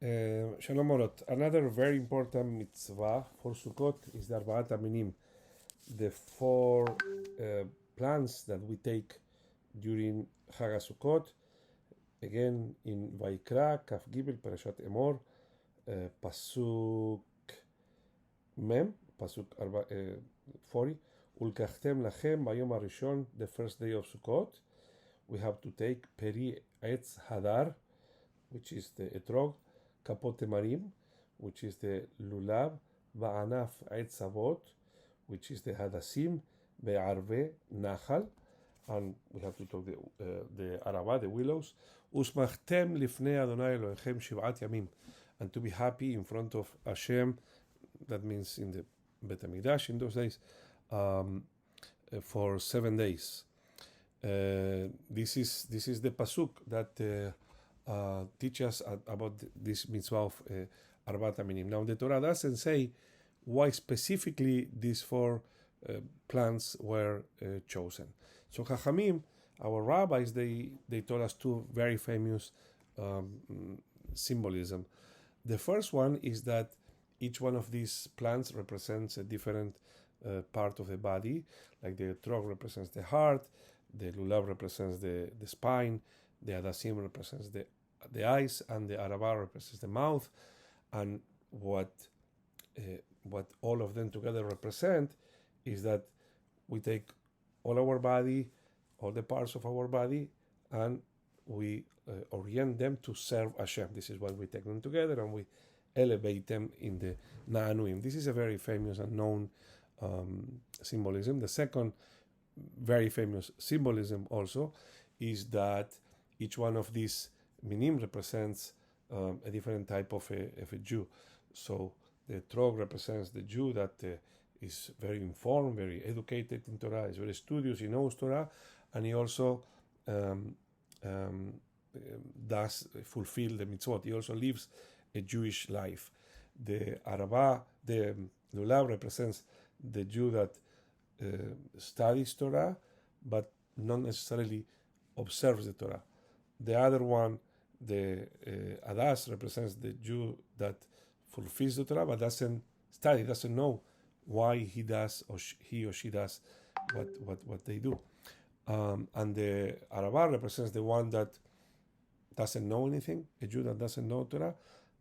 Shalom Orot. Another very important mitzvah for Sukkot is the Arbaat Aminim, the four plants that we take during Chag Sukkot. Again, in Vaikra, Kaf Gimel, Parashat Emor, Pasuk Mem, Pasuk 40, Ulkachtem Lachem Bayom Harishon, the first day of Sukkot. We have to take Peri Etz Hadar, which is the etrog, Kapote Marim, which is the Lulab, Ba'anaf Etz Avot, which is the Hadassim, Be'arve Nahal, and we have to talk the Arava, the willows, Usmachtem Lifnei Adonai Elohechem Shivat Yamim, and to be happy in front of Hashem, that means in the Bet HaMikdash in those days, for 7 days. This is the pasuk that teach us about this mitzvah of Arbat Aminim. Now the Torah doesn't say why specifically these four plants were chosen. So Chachamim, our rabbis, they told us two very famous symbolism. The first one is that each one of these plants represents a different part of the body, like the etrog represents the heart, the lulav represents the spine, the adasim represents the eyes, and the arava represents the mouth. And what all of them together represent is that we take all our body, all the parts of our body, and we orient them to serve Hashem. This is why we take them together and we elevate them in the Na'anuim. This is a very famous and known symbolism. The second very famous symbolism also is that each one of these minim represents a different type of a Jew. So the etrog represents the Jew that is very informed, very educated in Torah, is very studious, he knows Torah, and he also does fulfill the mitzvot. He also lives a Jewish life. The arava, the lulav represents the Jew that studies Torah, but not necessarily observes the Torah. The other one, the Adas, represents the Jew that fulfills the Torah, but doesn't study, doesn't know why he does or he or she does what they do. And the Arava represents the one that doesn't know anything, a Jew that doesn't know Torah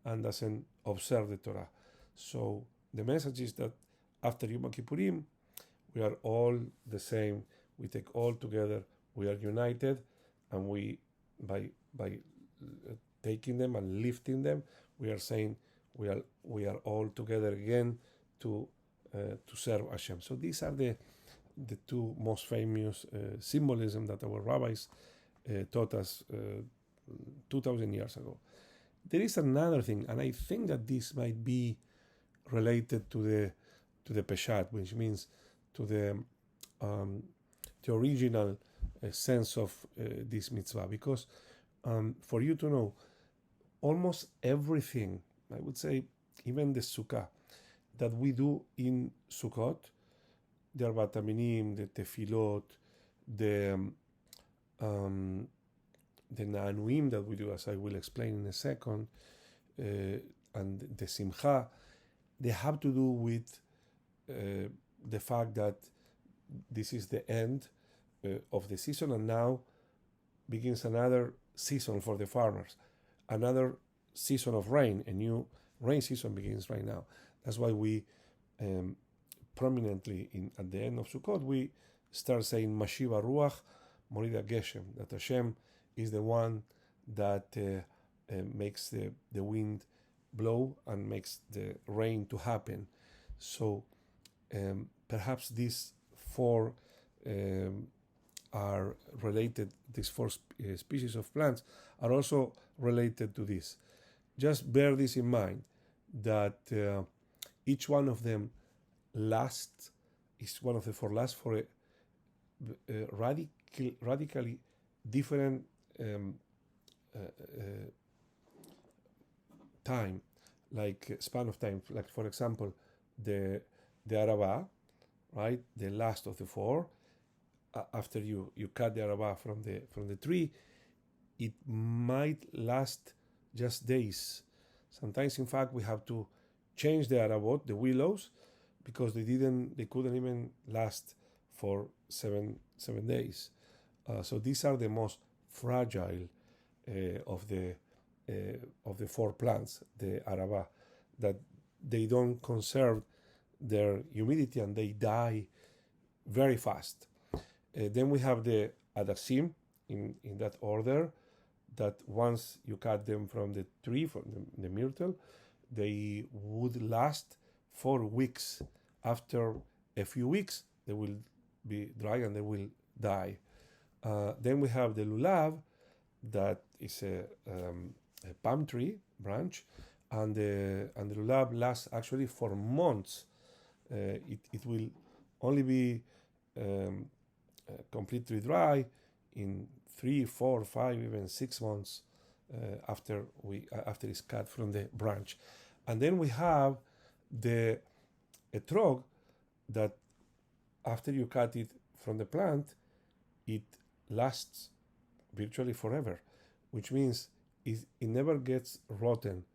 and doesn't observe the Torah. So the message is that after Yom Kippurim, we are all the same. We take all together. We are united, and we, by taking them and lifting them, we are saying we are all together again to serve Hashem. So these are the two most famous symbolism that our rabbis taught us 2,000 years ago. There is another thing, and I think that this might be related to the Peshat, which means to the original sense of this mitzvah, because for you to know, almost everything, I would say, even the sukkah that we do in Sukkot, the Arbat Aminim, the tefillot, the na'anuim that we do, as I will explain in a second, and the simcha, they have to do with the fact that this is the end of the season, and now begins another season for the farmers, another season of rain. A new rain season begins right now. That's why we prominently at the end of Sukkot we start saying Mashiva Ruach Morida Geshem, that Hashem is the one that makes the wind blow and makes the rain to happen. So perhaps these four are related, these four species of plants are also related to this. Just bear this in mind, that each one of them is one of the four lasts for a radically different time, like span of time. Like, for example, the Arava, right? The last of the four. After you cut the Arava from the tree, it might last just days. Sometimes, in fact, we have to change the arabot, the willows, because they couldn't even last for seven days. So these are the most fragile of the 4 plants, the araba, that they don't conserve their humidity and they die very fast. Then we have the adasim in that order, that once you cut them from the tree, from the myrtle, they would last 4 weeks. After a few weeks, they will be dry and they will die. Then we have the lulab, that is a palm tree branch, and the lulab lasts actually for months. It will only be completely dry in 3, 4, 5, even 6 months after it's cut from the branch. And then we have the etrog, that after you cut it from the plant, it lasts virtually forever, which means it never gets rotten.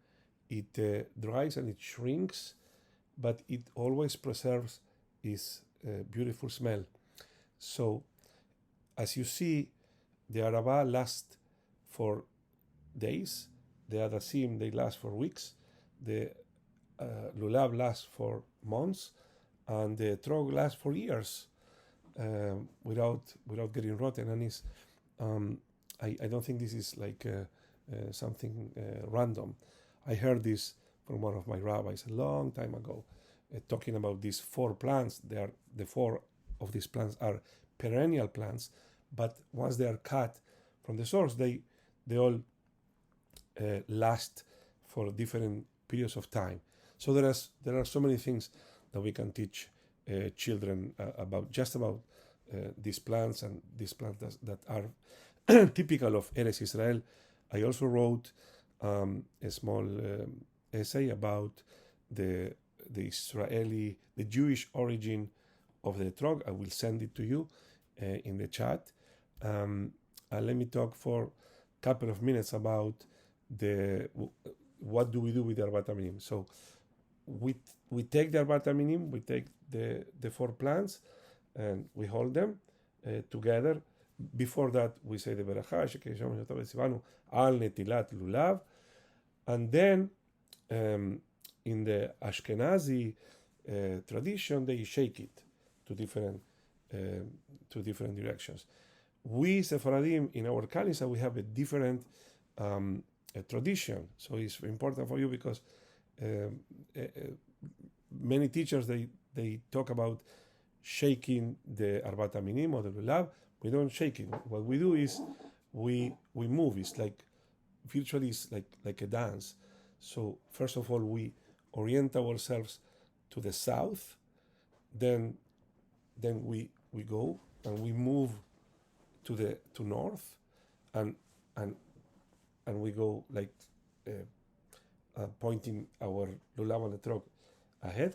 It dries and it shrinks, but it always preserves its beautiful smell. So, as you see, the araba lasts for days, the adasim, they last for weeks, the lulab lasts for months, and the etrog lasts for years without getting rotten. And it's I don't think this is like something random. I heard this from one of my rabbis a long time ago, talking about these 4 plants. The 4 of these plants are perennial plants, but once they are cut from the source, they all last for different periods of time. So there are so many things that we can teach children about these plants, and these plants that are typical of Eretz Israel. I also wrote a small essay about the Jewish origin of the etrog. I will send it to you in the chat. And let me talk for a couple of minutes about what do we do with the Arbat Aminim. So we take the Arbat Aminim, we take the 4 plants, and we hold them together. Before that, we say the Beracha, al netilat lulav, and then in the Ashkenazi tradition, they shake it to different directions. We Sefaradim, in our Kanisa, we have a different tradition. So it's important for you, because many teachers they talk about shaking the Arbat Aminim or the Lulav. We don't shake it. What we do is we move. It's like virtually it's like a dance. So first of all, we orient ourselves to the south. Then we go and we move to north, and we go like pointing our lulav and etrog ahead,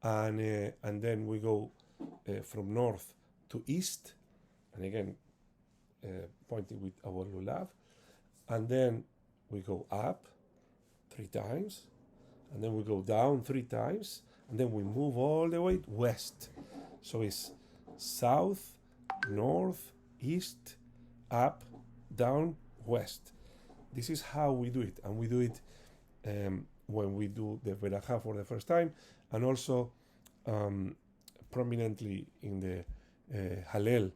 and then we go from north to east, and again pointing with our lulav, and then we go up 3 times, and then we go down 3 times, and then we move all the way west. So it's south, north, east, up, down, west. This is how we do it, and we do it when we do the Beracha for the first time, and also prominently in the Hallel,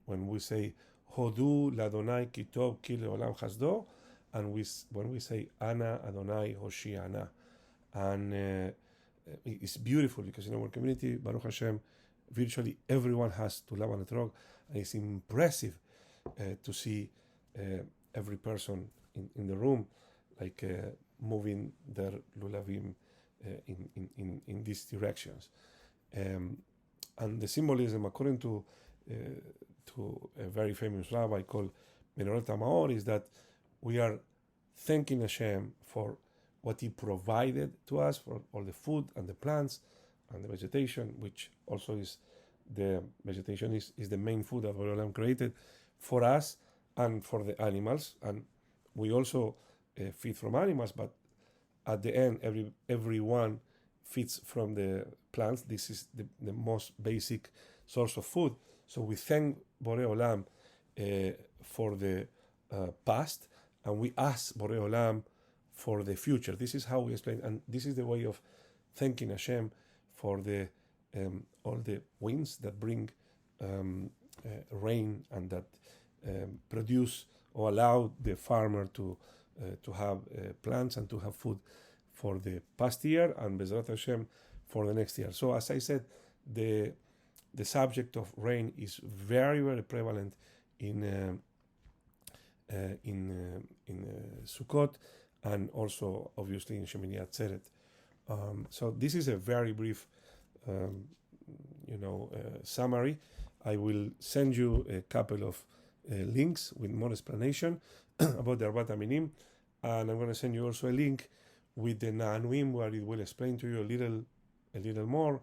when we say Hodu l'Adonai ki tov ki le'olam chasdo, and when we say Ana Adonai Hoshiana, and it's beautiful because in our community, Baruch Hashem, virtually everyone has lulav and etrog, and it's impressive to see every person in the room like moving their lulavim in these directions, and the symbolism, according to a very famous rabbi called Menoret Maor, is that we are thanking Hashem for what He provided to us, for all the food and the plants and the vegetation, which also is the vegetation is the main food that Olam created for us and for the animals. And we also feed from animals, but at the end, everyone feeds from the plants. This is the most basic source of food. So we thank Borei Olam for the past, and we ask Borei Olam for the future. This is how we explain, and this is the way of thanking Hashem for the all the winds that bring rain and that produce or allow the farmer to have plants and to have food for the past year, and Bezrat Hashem for the next year. So as I said, the subject of rain is very, very prevalent in Sukkot, and also obviously in Shemini Atzeret. So this is a very brief summary. I will send you a couple of links with more explanation about the Arbat Aminim, and I'm going to send you also a link with the Na'anuim, where it will explain to you a little more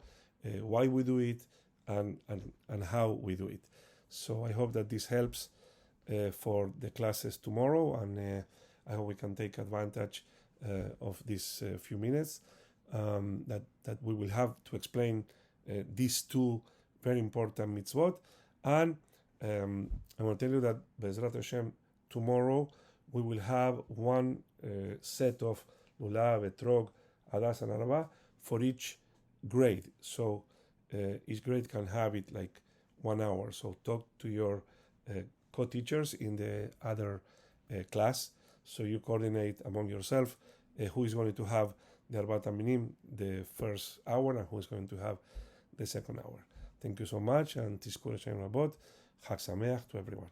why we do it and how we do it. So I hope that this helps for the classes tomorrow, and I hope we can take advantage of these few minutes that we will have to explain these two very important mitzvot. And I want to tell you that Bezrat Hashem, tomorrow we will have one set of Lulab, Etrog, Adas, and Araba for each grade. So each grade can have it like 1 hour. So talk to your co-teachers in the other class, so you coordinate among yourself who is going to have the Arbat Aminim the first hour and who is going to have the second hour. Thank you so much, and Tizkur Hashem Rabot. Chag Sameach to everyone.